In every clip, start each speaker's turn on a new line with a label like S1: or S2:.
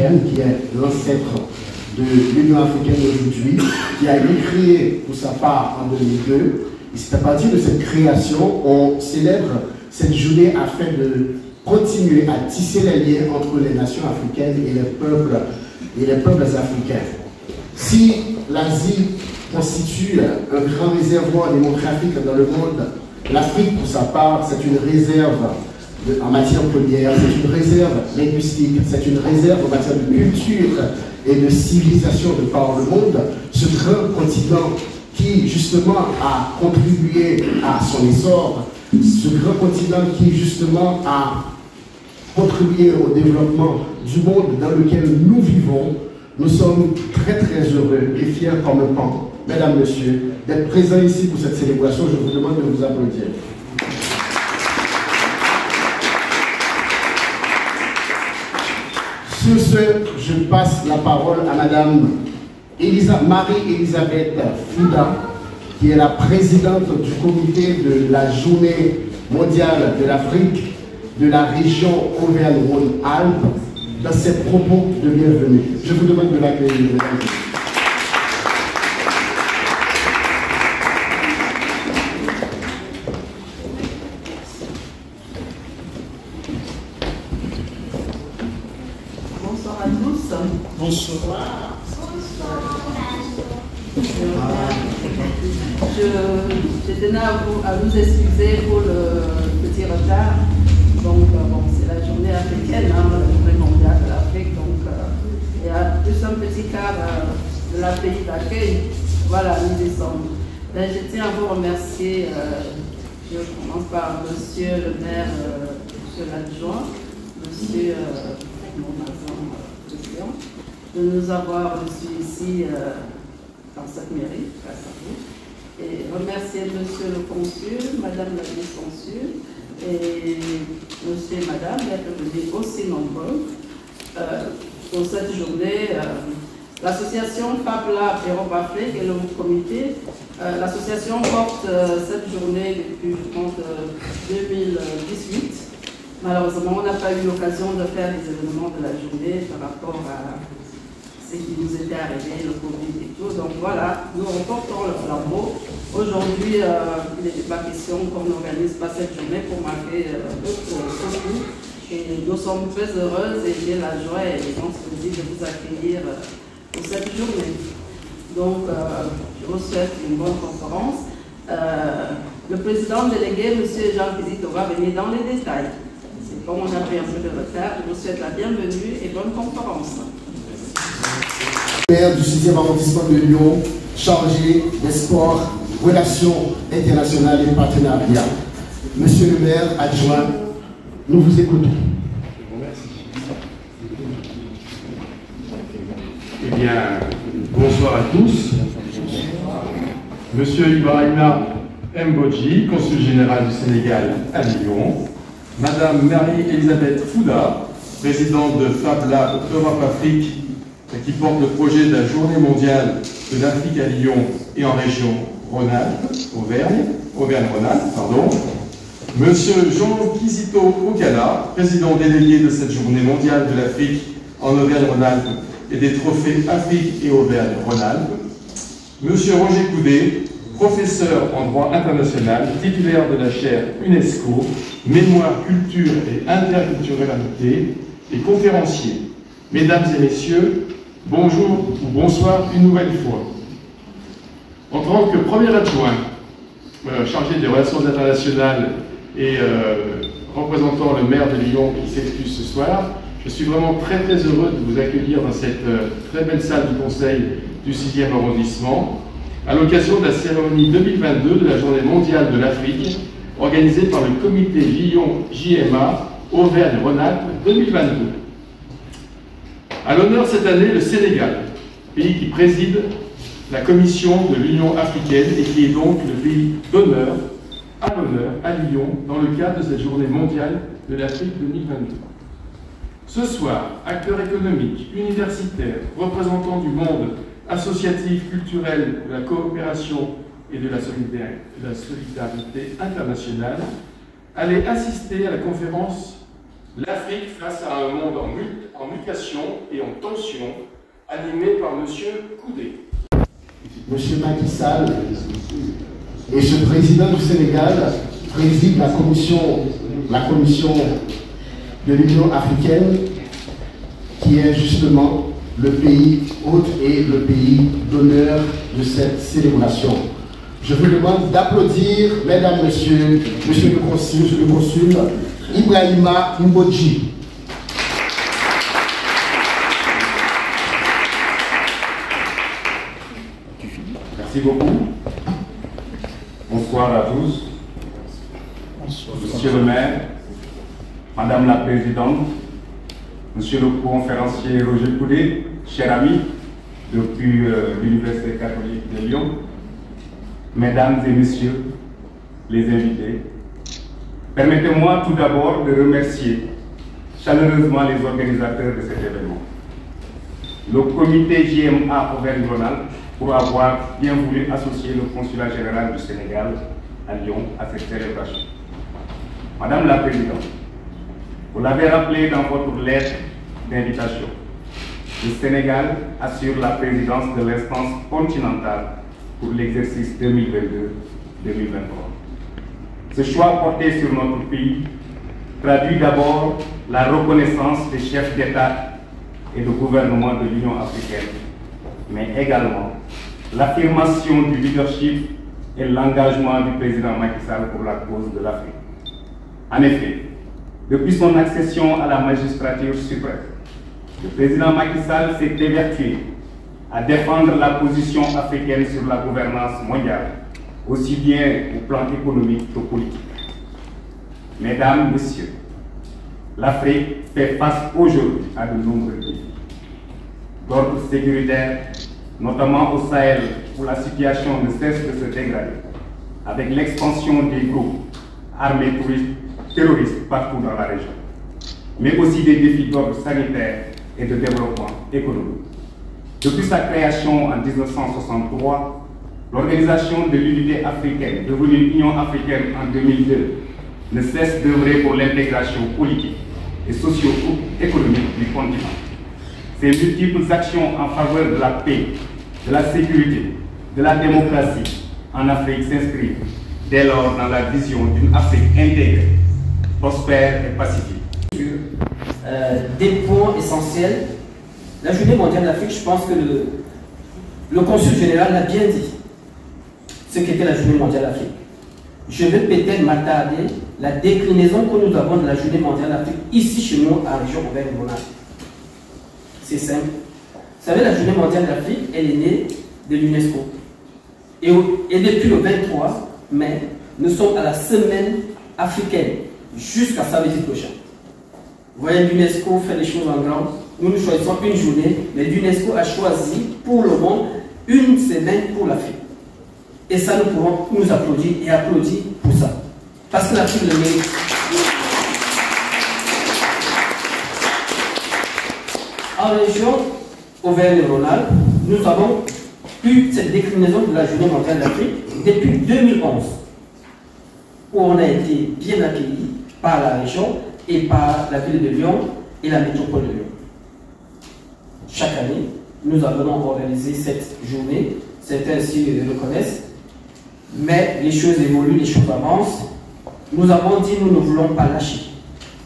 S1: africaine, qui est l'ancêtre de l'Union africaine d'aujourd'hui, qui a été créée pour sa part en 2002. Et c'est à partir de cette création, on célèbre cette journée afin de continuer à tisser les liens entre les nations africaines et les peuples africains. Si l'Asie constitue un grand réservoir démographique dans le monde, l'Afrique, pour sa part, c'est une réserve en matière première, c'est une réserve linguistique, c'est une réserve en matière de culture et de civilisation de par le monde. Ce grand continent qui, justement, a contribué à son essor, ce grand continent qui, justement, a contribué au développement du monde dans lequel nous vivons, nous sommes très très heureux et fiers comme un pan, mesdames, messieurs, d'être présents ici pour cette célébration. Je vous demande de vous applaudir. Sur ce, je passe la parole à madame Marie-Elisabeth Fouda, qui est la présidente du comité de la journée mondiale de l'Afrique de la région Auvergne-Rhône-Alpes, dans ses propos de bienvenue. Je vous demande de l'accueillir, mesdames.
S2: Bonsoir à tous.
S3: Bonsoir.
S2: Je tenais à nous excuser pour le petit retard. Donc, bon, c'est la journée africaine, hein, la journée mondiale de l'Afrique. Donc, il y a plus un petit quart de la pays d'accueil. Voilà, nous y sommes. Je tiens à vous remercier. Je commence par monsieur le maire, monsieur l'adjoint, monsieur mon agent président, de nous avoir reçus ici dans cette mairie, grâce à vous. Et remercier monsieur le consul, madame la vice-consul, et monsieur et madame d'être venus aussi nombreux pour cette journée. L'association FabLab Europe Afrique et le comité, l'association porte cette journée depuis, je pense, 2018. Malheureusement, on n'a pas eu l'occasion de faire les événements de la journée par rapport à ce qui nous était arrivé, le Covid et tout. Donc voilà, nous reportons le flambeau. Aujourd'hui, il n'était pas question qu'on n'organise pas cette journée pour marquer notre coup. Et nous sommes très heureuses et j'ai la joie et l'immense plaisir de vous accueillir pour cette journée. Donc, je vous souhaite une bonne conférence. Le président délégué, M. Jean Kizito, va venir dans les détails. C'est comme on a pris un peu de retard, je vous souhaite la bienvenue et bonne conférence.
S1: Maire du 6e arrondissement de Lyon, chargé des sports, relations internationales et partenariats. Monsieur le maire adjoint, nous vous écoutons.
S3: Eh bien, bonsoir à tous. Monsieur Ibrahima Mbodji, consul général du Sénégal à Lyon. Madame Marie-Elisabeth Fouda, présidente de FabLab Europe Afrique, qui porte le projet de la journée mondiale de l'Afrique à Lyon et en région Rhône-Alpes, Auvergne-Rhône-Alpes, pardon. Monsieur Jean Kizito Ogala, président délégué de cette journée mondiale de l'Afrique en Auvergne-Rhône-Alpes et des trophées Afrique et Auvergne-Rhône-Alpes. Monsieur Roger Coudet, professeur en droit international, titulaire de la chaire UNESCO, mémoire, culture et interculturalité, et conférencier. Mesdames et messieurs, bonjour ou bonsoir une nouvelle fois. En tant que premier adjoint chargé des relations internationales et représentant le maire de Lyon qui s'excuse ce soir, je suis vraiment très heureux de vous accueillir dans cette très belle salle du Conseil du 6e arrondissement à l'occasion de la cérémonie 2022 de la Journée mondiale de l'Afrique organisée par le comité Lyon-JMA Auvergne-Rhône-Alpes 2022. À l'honneur cette année, le Sénégal, pays qui préside la commission de l'Union africaine et qui est donc le pays d'honneur, à l'honneur, à Lyon, dans le cadre de cette journée mondiale de l'Afrique 2022. Ce soir, acteurs économiques, universitaires, représentants du monde associatif, culturel, de la coopération et de la solidarité internationale, allaient assister à la conférence « L'Afrique face à un monde en
S4: complication et en tension, animée par M. Koudé.
S1: Monsieur Macky Sall et ce président du Sénégal préside la commission de l'Union africaine qui est justement le pays hôte et le pays d'honneur de cette célébration. Je vous demande d'applaudir, mesdames, messieurs, monsieur le consul Ibrahima Mbodji.
S5: Merci beaucoup. Bonsoir à tous. Monsieur le maire, Madame la Présidente, Monsieur le conférencier Roger Koudé, chers amis, depuis l'Université catholique de Lyon, Mesdames et Messieurs les invités, permettez-moi tout d'abord de remercier chaleureusement les organisateurs de cet événement. Le comité JMA Auvergne-Rhône-Alpes pour avoir bien voulu associer le consulat général du Sénégal à Lyon à cette célébration. Madame la Présidente, vous l'avez rappelé dans votre lettre d'invitation, le Sénégal assure la présidence de l'instance continentale pour l'exercice 2022-2023. Ce choix porté sur notre pays traduit d'abord la reconnaissance des chefs d'État et de gouvernement de l'Union africaine, mais également l'affirmation du leadership et l'engagement du président Macky Sall pour la cause de l'Afrique. En effet, depuis son accession à la magistrature suprême, le président Macky Sall s'est évertué à défendre la position africaine sur la gouvernance mondiale, aussi bien au plan économique que politique. Mesdames, Messieurs, l'Afrique fait face aujourd'hui à de nombreux défis. D'ordre sécuritaire, notamment au Sahel, où la situation ne cesse de se dégrader, avec l'expansion des groupes armés terroristes partout dans la région, mais aussi des défis d'ordre sanitaire et de développement économique. Depuis sa création en 1963, l'Organisation de l'Unité africaine, devenue Union africaine en 2002, ne cesse d'œuvrer pour l'intégration politique et socio-économique du continent. Ces multiples actions en faveur de la paix, de la sécurité, de la démocratie en Afrique s'inscrivent dès lors dans la vision d'une Afrique intégrée, prospère et pacifique.
S6: Des points essentiels. La Journée mondiale d'Afrique, je pense que le consul général l'a bien dit, ce qu'était la Journée mondiale d'Afrique. Je vais peut-être m'attarder la déclinaison que nous avons de la Journée mondiale d'Afrique ici chez nous à la région Auvergne-Rhône-Alpes. C'est simple. Vous savez, la Journée mondiale d'Afrique, elle est née de l'UNESCO. Et depuis le 23 mai, nous sommes à la semaine africaine, jusqu'à samedi prochain. Vous voyez, l'UNESCO fait les choses en grand. Nous choisissons une journée, mais l'UNESCO a choisi pour le monde une semaine pour l'Afrique. Et ça, nous pouvons nous applaudir et applaudir pour ça. Parce que l'Afrique le mérite. En région Auvergne-Rhône-Alpes, nous avons eu cette déclinaison de la Journée mondiale d'Afrique depuis 2011, où on a été bien accueillis par la région et par la ville de Lyon et la métropole de Lyon. Chaque année, nous avons organisé cette journée, certains ici le reconnaissent, mais les choses évoluent, les choses avancent. Nous avons dit nous ne voulons pas lâcher.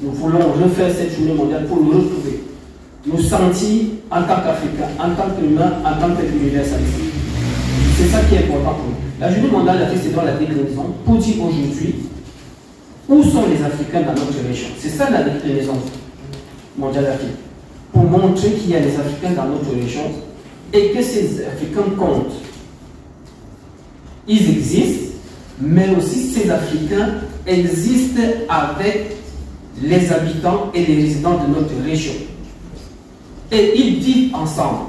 S6: Nous voulons refaire cette journée mondiale pour nous retrouver, nous sentir en tant qu'Africains, en tant qu'humains, en tant qu'universalistes. C'est ça qui est important pour nous. La journée mondiale d'Afrique, c'est dans la déclinaison pour dire aujourd'hui où sont les Africains dans notre région. C'est ça la déclinaison mondiale d'Afrique. Pour montrer qu'il y a des Africains dans notre région et que ces Africains comptent. Ils existent, mais aussi ces Africains existent avec les habitants et les résidents de notre région. Et ils vivent ensemble.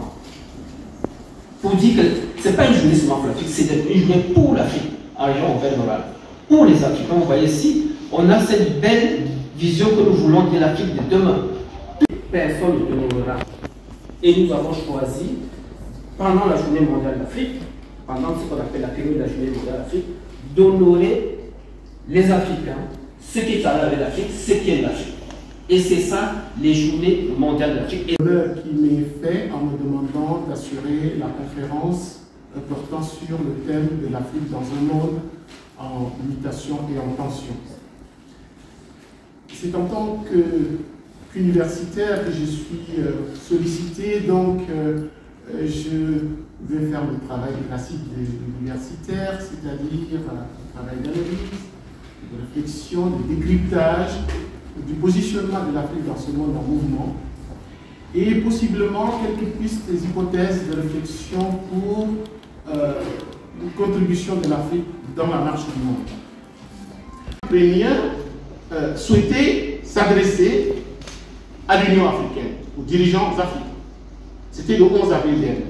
S6: Pour dire que ce n'est pas une journée seulement pour l'Afrique, c'est une journée pour l'Afrique, en région Auvergne-Rhône-Alpes. Pour les Africains, vous voyez ici, on a cette belle vision que nous voulons de l'Afrique de demain. Personne ne demeurera. Et nous avons choisi, pendant la Journée mondiale d'Afrique, pendant ce qu'on appelle la période de la Journée mondiale d'Afrique, d'honorer les Africains, ce qui est avec l'Afrique, ce qui est l'Afrique. Et c'est ça les journées mondiales de l'Afrique.
S1: L'honneur qui m'est fait en me demandant d'assurer la conférence portant sur le thème de l'Afrique dans un monde en mutation et en tension. C'est en tant qu'universitaire que je suis sollicité, donc je vais faire le travail classique des universitaires, c'est-à-dire le travail d'analyse, de réflexion, de décryptage, du positionnement de l'Afrique dans ce monde en mouvement, et possiblement quelques pistes, des hypothèses de réflexion pour une contribution de l'Afrique dans la marche du monde. Les Ukrainiens souhaitaient s'adresser à l'Union africaine, aux dirigeants africains. C'était le 11 avril dernier.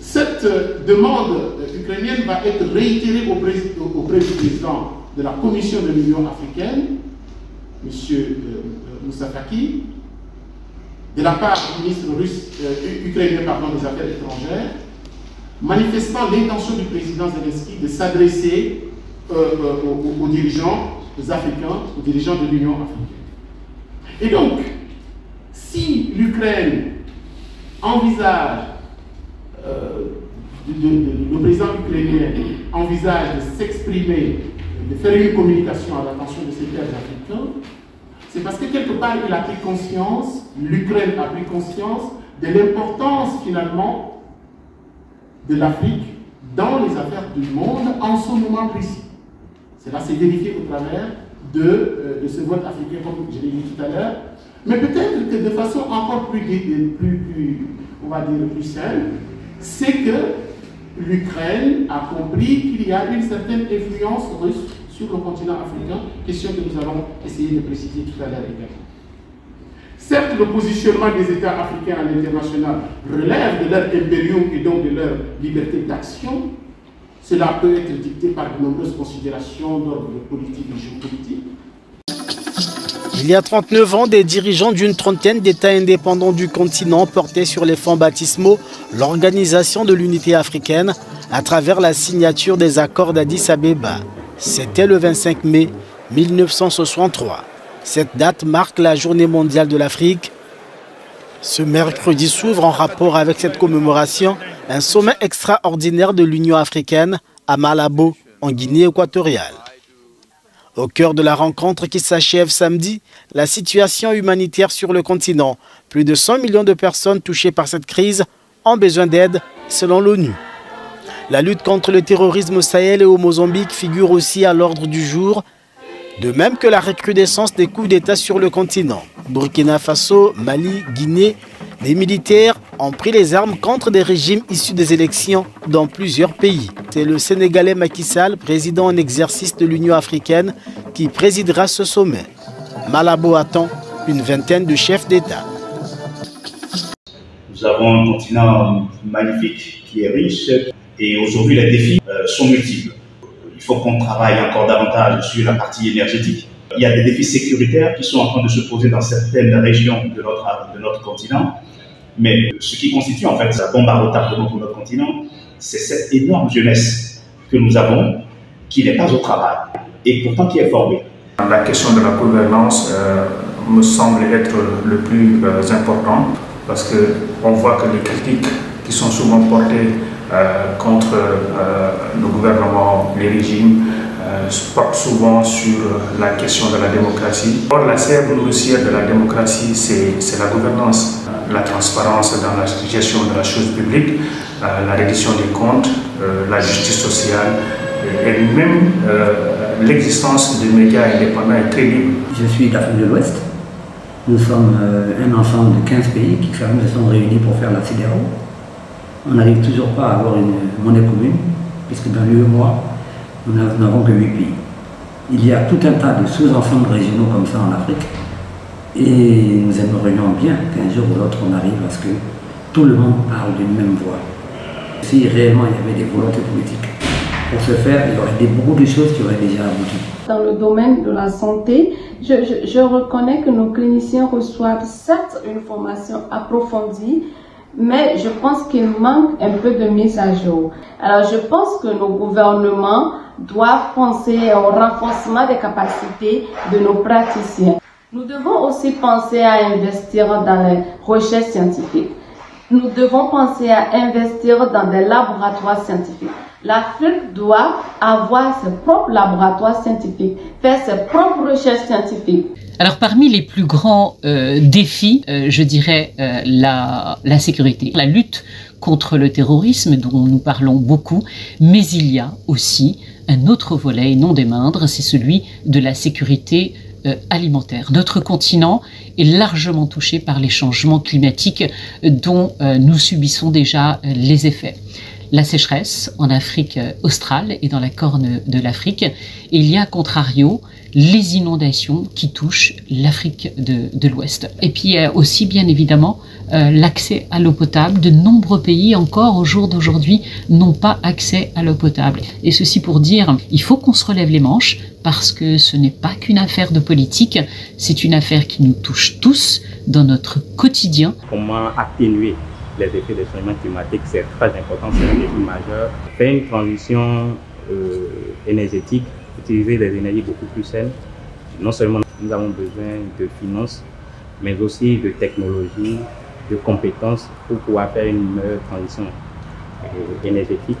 S1: Cette demande ukrainienne va être réitérée auprès du président de la Commission de l'Union africaine, M. Moussa Faki, de la part du ministre ukrainien des Affaires étrangères, manifestant l'intention du président Zelensky de s'adresser aux dirigeants africains, aux dirigeants de l'Union africaine. Et donc, si l'Ukraine envisage, le président ukrainien envisage de s'exprimer, de faire une communication à l'attention de ses pairs africains, c'est parce que quelque part il a pris conscience, l'Ukraine a pris conscience de l'importance finalement de l'Afrique dans les affaires du monde en ce moment précis. Cela s'est vérifié au travers de ce vote africain, comme je l'ai dit tout à l'heure. Mais peut-être que de façon encore plus on va dire, plus simple, c'est que l'Ukraine a compris qu'il y a une certaine influence russe sur le continent africain, question que nous allons essayer de préciser tout à l'heure également. Certes, le positionnement des États africains à l'international relève de leur impérium et donc de leur liberté d'action. Cela peut être dicté par de nombreuses considérations d'ordre politique et géopolitique.
S7: Il y a 39 ans, des dirigeants d'une trentaine d'États indépendants du continent portaient sur les fonds baptismaux l'organisation de l'unité africaine à travers la signature des accords d'Addis Abeba. C'était le 25 mai 1963. Cette date marque la Journée mondiale de l'Afrique. Ce mercredi s'ouvre en rapport avec cette commémoration un sommet extraordinaire de l'Union africaine à Malabo, en Guinée équatoriale. Au cœur de la rencontre qui s'achève samedi, la situation humanitaire sur le continent. Plus de 100 millions de personnes touchées par cette crise ont besoin d'aide, selon l'ONU. La lutte contre le terrorisme au Sahel et au Mozambique figure aussi à l'ordre du jour, de même que la recrudescence des coups d'État sur le continent. Burkina Faso, Mali, Guinée, les militaires ont pris les armes contre des régimes issus des élections dans plusieurs pays. C'est le Sénégalais Macky Sall, président en exercice de l'Union africaine, qui présidera ce sommet. Malabo attend une vingtaine de chefs d'État.
S8: Nous avons un continent magnifique qui est riche et aujourd'hui les défis sont multiples. Il faut qu'on travaille encore davantage sur la partie énergétique. Il y a des défis sécuritaires qui sont en train de se poser dans certaines régions de notre continent. Mais ce qui constitue en fait la bombe à retardement pour notre continent, c'est cette énorme jeunesse que nous avons qui n'est pas au travail et pourtant qui est formée.
S9: La question de la gouvernance me semble être le plus important parce qu'on voit que les critiques qui sont souvent portées contre le gouvernement, les régimes, portent souvent sur la question de la démocratie. Or, la sève nourricière de la démocratie, c'est la gouvernance, la transparence dans la gestion de la chose publique, la reddition des comptes, la justice sociale et même l'existence de médias indépendants et crédibles.
S10: Je suis d'Afrique de l'Ouest. Nous sommes un ensemble de 15 pays qui se sont réunis pour faire la CEDEAO. On n'arrive toujours pas à avoir une monnaie commune, puisque dans l'UEMOA, nous n'avons que 8 pays. Il y a tout un tas de sous-ensembles régionaux comme ça en Afrique, et nous aimerions bien qu'un jour ou l'autre on arrive à ce que tout le monde parle d'une même voix. Si réellement il y avait des volontés politiques pour ce faire, il y aurait beaucoup de choses qui auraient déjà abouti.
S11: Dans le domaine de la santé, je reconnais que nos cliniciens reçoivent certes une formation approfondie, mais je pense qu'il manque un peu de mise à jour. Alors je pense que nos gouvernements doivent penser au renforcement des capacités de nos praticiens. Nous devons aussi penser à investir dans les recherches scientifiques. Nous devons penser à investir dans des laboratoires scientifiques. L'Afrique doit avoir ses propres laboratoires scientifiques, faire ses propres recherches scientifiques.
S12: Alors parmi les plus grands défis, je dirais la sécurité, la lutte contre le terrorisme dont nous parlons beaucoup, mais il y a aussi un autre volet, et non des moindres, c'est celui de la sécurité alimentaire. Notre continent est largement touché par les changements climatiques dont nous subissons déjà les effets. La sécheresse en Afrique australe et dans la Corne de l'Afrique. Et il y a, à contrario, les inondations qui touchent l'Afrique de l'Ouest. Et puis aussi, bien évidemment, l'accès à l'eau potable. De nombreux pays, encore au jour d'aujourd'hui, n'ont pas accès à l'eau potable. Et ceci pour dire, il faut qu'on se relève les manches, parce que ce n'est pas qu'une affaire de politique, c'est une affaire qui nous touche tous dans notre quotidien.
S13: Comment atténuer les effets des changements climatiques, c'est très important, c'est un défi majeur. Faire une transition énergétique, utiliser des énergies beaucoup plus saines. Non seulement nous avons besoin de finances, mais aussi de technologies, de compétences pour pouvoir faire une meilleure transition énergétique.